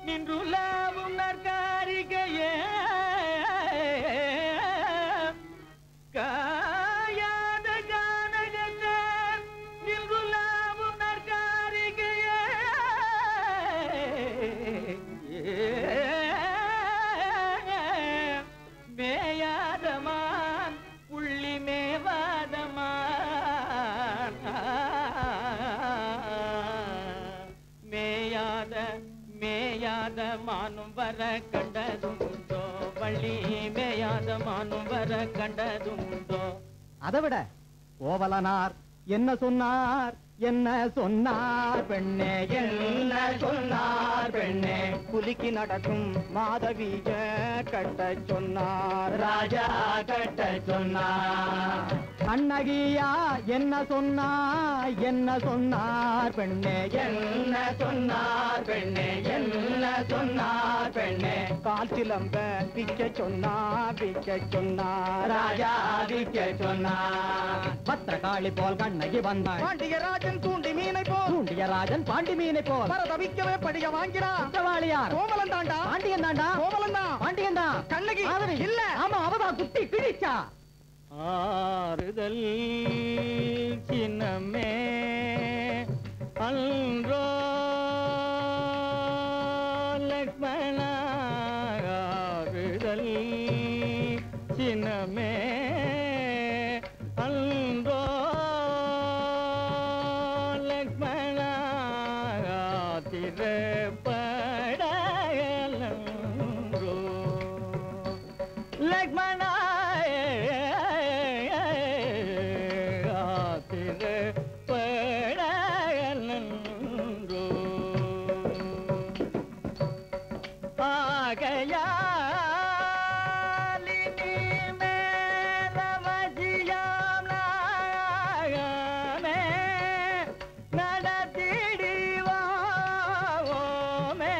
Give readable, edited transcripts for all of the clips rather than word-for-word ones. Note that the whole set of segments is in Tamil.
நின்றுலாவும் நற்காரிகையே காயாத கானகத்தே நின்றுலாவும் நற்காரிகையே மேயாதமான் புள்ளி மேவாதமான் மேயாத மானும் வர கண்டதும் உண்டோ வள்ளி மேயாத மானும் வர கண்டதும் உண்டோ அதை விட கோவலனார் என்ன சொன்னார் பெண்ணே என்ன சொன்னார் பெண்ணே புலிக்கு நடக்கும் மாதவிய கட்ட சொன்னார் ராஜா கட்ட சொன்னார் கண்ணகியா என்ன சொன்னார் பெண்ணே என்ன சொன்னார் பெண்ணே கால் சிலம்ப விக்க சொன்னார் ராஜா விக்க சொன்னார் பத்திரகாளி போல் கண்ணகி வந்தாள் பாண்டியராஜன் தூண்டி மீனை போல் தவிக்கவே படிக வாங்கிறான் குற்றவாளியார் கோவலன் தாண்டா பாண்டியன் தான் கண்ணகி இல்ல ஆமா அவதான் குத்தி கிழிச்சா ஆறுதல் சின்னமே அன்றோ லக்ஷ்மணா ஆறுதல் சின்னமே அன்றோ லக்ஷ்மணா திரப்படலன்றோ லக்ஷ்மணா திரப்படலன்றோ ஆகையாலினி மேலவசியாம் நாகமே நடத்திடிவோமே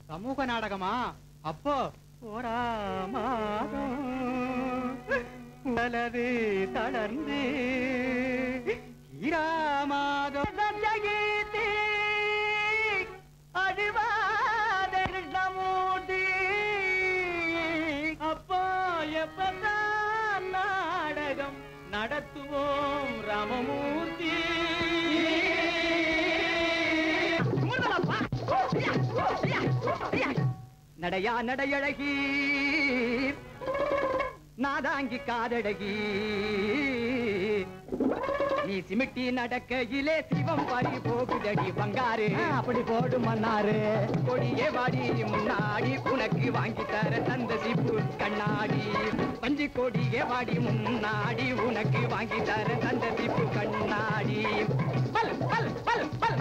சமூக நாடகமா அப்போ போராமாதம் வலது தளர்ந்து ஈராமாதம் கீர்த்தி அழிவாத கிருஷ்ணமூர்த்தி அப்போ எப்பதான் நாடகம் நடத்துவோம் ராமமூர்த்தி நடையா நடையழகி நாதாங்கி காதழகி நீ சிமிட்டி நடக்கையிலே சிவம் பாடி போகுதடி பங்காரு அப்படி போடு மன்னாரு கொடியே வாடி முன்னாடி உனக்கு வாங்கி தர தந்த சிப்பு கண்ணாடி பஞ்சு கொடியே வாடி முன்னாடி உனக்கு வாங்கி தர தந்த சிப்பு கண்ணாடி பல் பல் பல் பல்